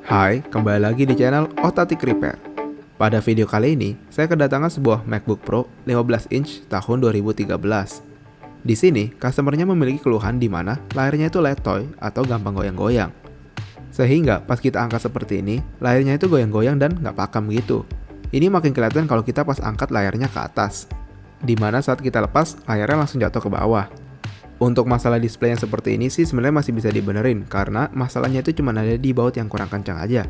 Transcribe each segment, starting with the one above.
Hai, kembali lagi di channel Otatik Repair. Pada video kali ini, saya kedatangan sebuah MacBook Pro 15 inch tahun 2013. Di sini, customernya memiliki keluhan di mana layarnya itu letoy atau gampang goyang-goyang. Sehingga pas kita angkat seperti ini, layarnya itu goyang-goyang dan nggak pakem gitu. Ini makin kelihatan kalau kita pas angkat layarnya ke atas. Di mana saat kita lepas, layarnya langsung jatuh ke bawah. Untuk masalah display yang seperti ini sih sebenarnya masih bisa dibenerin karena masalahnya itu cuma ada di baut yang kurang kencang aja.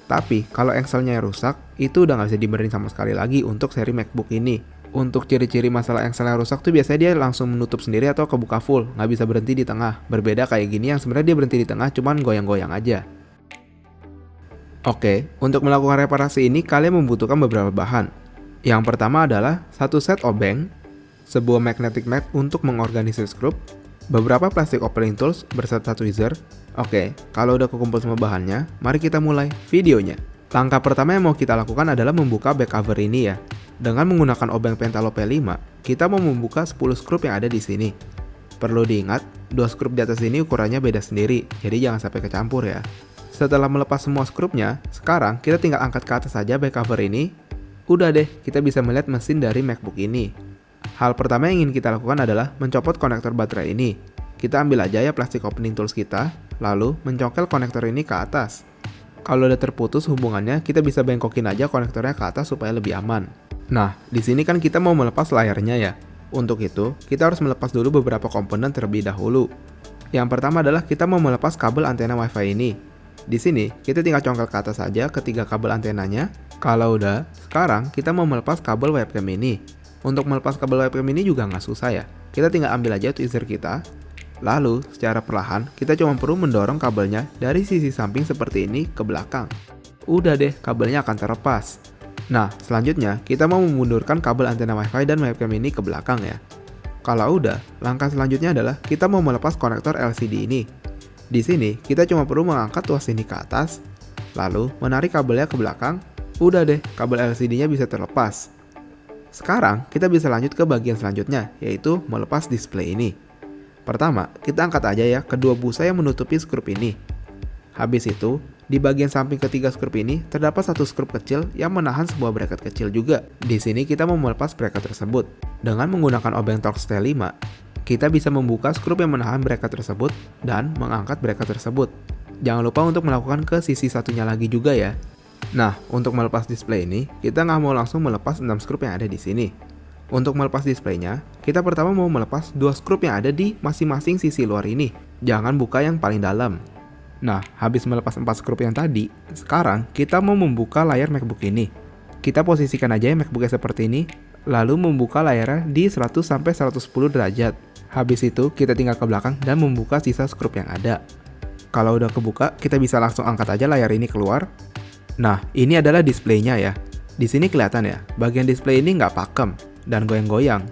Tapi kalau engselnya rusak, itu udah nggak bisa dibenerin sama sekali lagi untuk seri MacBook ini. Untuk ciri-ciri masalah engselnya rusak tuh biasanya dia langsung menutup sendiri atau kebuka full, nggak bisa berhenti di tengah. Berbeda kayak gini yang sebenarnya dia berhenti di tengah cuman goyang-goyang aja. Oke, untuk melakukan reparasi ini kalian membutuhkan beberapa bahan. Yang pertama adalah satu set obeng, sebuah magnetic mat untuk mengorganisir skrup, beberapa plastik opening tools beserta tweezer. Oke, kalau udah kekumpul semua bahannya, mari kita mulai videonya. Langkah pertama yang mau kita lakukan adalah membuka back cover ini ya. Dengan menggunakan obeng Pentalo P5, kita mau membuka 10 skrup yang ada di sini. Perlu diingat, 2 skrup di atas ini ukurannya beda sendiri, jadi jangan sampai kecampur ya. Setelah melepas semua skrupnya, sekarang kita tinggal angkat ke atas saja back cover ini. Udah deh, kita bisa melihat mesin dari MacBook ini. Hal pertama yang ingin kita lakukan adalah mencopot konektor baterai ini. Kita ambil aja ya plastik opening tools kita, lalu mencongkel konektor ini ke atas. Kalau udah terputus hubungannya, kita bisa bengkokin aja konektornya ke atas supaya lebih aman. Nah, di sini kan kita mau melepas layarnya ya. Untuk itu, kita harus melepas dulu beberapa komponen terlebih dahulu. Yang pertama adalah kita mau melepas kabel antena WiFi ini. Di sini, kita tinggal congkel ke atas saja ketiga kabel antenanya. Kalau udah, sekarang kita mau melepas kabel webcam ini. Untuk melepas kabel webcam ini juga nggak susah ya. Kita tinggal ambil aja tweezer kita. Lalu, secara perlahan, kita cuma perlu mendorong kabelnya dari sisi samping seperti ini ke belakang. Udah deh, kabelnya akan terlepas. Nah, selanjutnya, kita mau memundurkan kabel antena WiFi dan webcam ini ke belakang ya. Kalau udah, langkah selanjutnya adalah kita mau melepas konektor LCD ini. Di sini, kita cuma perlu mengangkat tuas ini ke atas, lalu menarik kabelnya ke belakang. Udah deh, kabel LCD-nya bisa terlepas. Sekarang, kita bisa lanjut ke bagian selanjutnya, yaitu melepas display ini. Pertama, kita angkat aja ya kedua busa yang menutupi skrup ini. Habis itu, di bagian samping ketiga skrup ini, terdapat satu skrup kecil yang menahan sebuah bracket kecil juga. Di sini kita mau melepas bracket tersebut. Dengan menggunakan obeng Torx T5, kita bisa membuka skrup yang menahan bracket tersebut dan mengangkat bracket tersebut. Jangan lupa untuk melakukan ke sisi satunya lagi juga ya. Nah, untuk melepas display ini, kita nggak mau langsung melepas 6 skrup yang ada di sini. Untuk melepas displaynya, kita pertama mau melepas 2 skrup yang ada di masing-masing sisi luar ini. Jangan buka yang paling dalam. Nah, habis melepas 4 skrup yang tadi, sekarang kita mau membuka layar MacBook ini. Kita posisikan aja ya MacBooknya seperti ini, lalu membuka layarnya di 100-110 derajat. Habis itu, kita tinggal ke belakang dan membuka sisa skrup yang ada. Kalau udah kebuka, kita bisa langsung angkat aja layar ini keluar. Nah, ini adalah displaynya ya. Di sini kelihatan ya, bagian display ini nggak pakem dan goyang-goyang.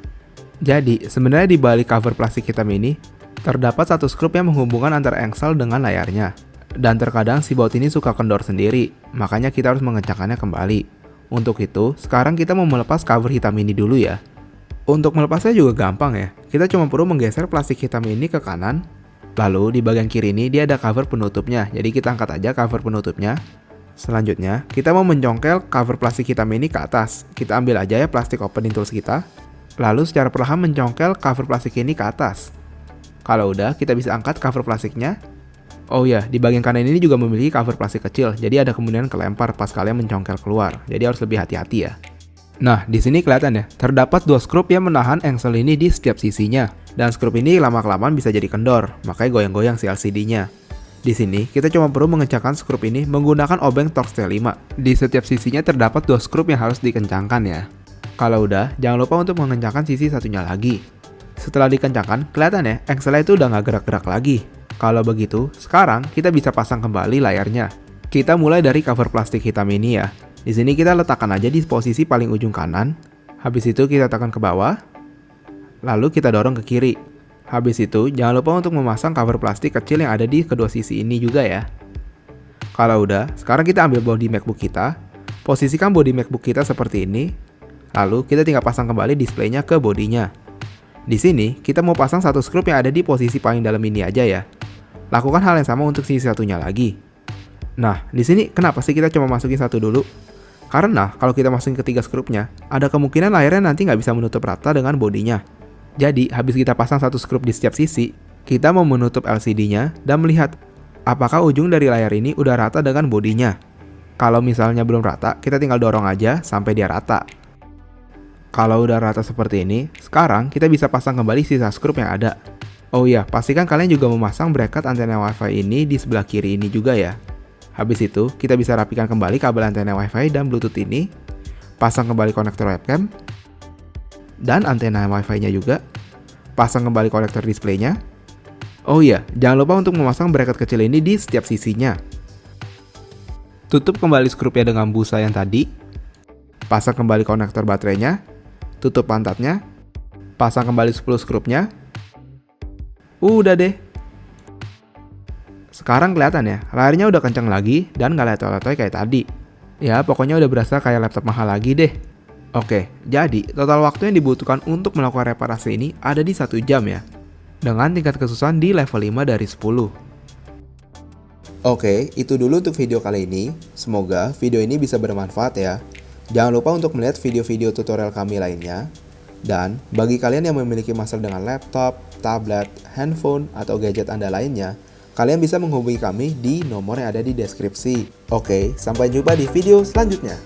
Jadi, sebenarnya di balik cover plastik hitam ini, terdapat satu skrup yang menghubungkan antara engsel dengan layarnya. Dan terkadang si baut ini suka kendor sendiri, makanya kita harus mengencangkannya kembali. Untuk itu, sekarang kita mau melepas cover hitam ini dulu ya. Untuk melepasnya juga gampang ya, kita cuma perlu menggeser plastik hitam ini ke kanan. Lalu, di bagian kiri ini dia ada cover penutupnya, jadi kita angkat aja cover penutupnya. Selanjutnya, kita mau mencongkel cover plastik hitam ini ke atas. Kita ambil aja ya plastik opening tools kita. Lalu secara perlahan mencongkel cover plastik ini ke atas. Kalau udah, kita bisa angkat cover plastiknya. Oh ya, di bagian kanan ini juga memiliki cover plastik kecil, jadi ada kemungkinan kelempar pas kalian mencongkel keluar. Jadi harus lebih hati-hati ya. Nah, di sini kelihatan ya, terdapat 2 skrup yang menahan engsel ini di setiap sisinya. Dan skrup ini lama-kelamaan bisa jadi kendor, makanya goyang-goyang si LCD-nya. Di sini, kita cuma perlu mengencangkan skrup ini menggunakan obeng Torx T5. Di setiap sisinya terdapat 2 skrup yang harus dikencangkan ya. Kalau udah, jangan lupa untuk mengencangkan sisi satunya lagi. Setelah dikencangkan, kelihatan ya, engselnya itu udah nggak gerak-gerak lagi. Kalau begitu, sekarang kita bisa pasang kembali layarnya. Kita mulai dari cover plastik hitam ini ya. Di sini kita letakkan aja di posisi paling ujung kanan. Habis itu kita tekan ke bawah. Lalu kita dorong ke kiri. Habis itu, jangan lupa untuk memasang cover plastik kecil yang ada di kedua sisi ini juga ya. Kalau udah, sekarang kita ambil bodi MacBook kita. Posisikan bodi MacBook kita seperti ini. Lalu, kita tinggal pasang kembali displaynya ke bodinya. Di sini, kita mau pasang satu skrup yang ada di posisi paling dalam ini aja ya. Lakukan hal yang sama untuk sisi satunya lagi. Nah, di sini kenapa sih kita cuma masukin satu dulu? Karena kalau kita masukin ketiga skrupnya, ada kemungkinan layarnya nanti nggak bisa menutup rata dengan bodinya. Jadi, habis kita pasang satu skrup di setiap sisi, kita mau menutup LCD-nya dan melihat apakah ujung dari layar ini udah rata dengan bodinya. Kalau misalnya belum rata, kita tinggal dorong aja sampai dia rata. Kalau udah rata seperti ini, sekarang kita bisa pasang kembali sisa skrup yang ada. Oh iya, pastikan kalian juga memasang bracket antena WiFi ini di sebelah kiri ini juga ya. Habis itu, kita bisa rapikan kembali kabel antena WiFi dan Bluetooth ini, pasang kembali konektor webcam, dan antena WiFi-nya juga, pasang kembali konektor displaynya. Oh iya, jangan lupa untuk memasang bracket kecil ini di setiap sisinya. Tutup kembali skrupnya dengan busa yang tadi, pasang kembali konektor baterainya, tutup pantatnya, pasang kembali 10 skrupnya. Udah deh. Sekarang kelihatan ya, layarnya udah kencang lagi dan nggak letoy-letoy kayak tadi. Ya, pokoknya udah berasa kayak laptop mahal lagi deh. Oke, jadi total waktu yang dibutuhkan untuk melakukan reparasi ini ada di 1 jam ya. Dengan tingkat kesusahan di level 5 dari 10. Oke, itu dulu untuk video kali ini. Semoga video ini bisa bermanfaat ya. Jangan lupa untuk melihat video-video tutorial kami lainnya. Dan bagi kalian yang memiliki masalah dengan laptop, tablet, handphone, atau gadget Anda lainnya, kalian bisa menghubungi kami di nomor yang ada di deskripsi. Oke, sampai jumpa di video selanjutnya.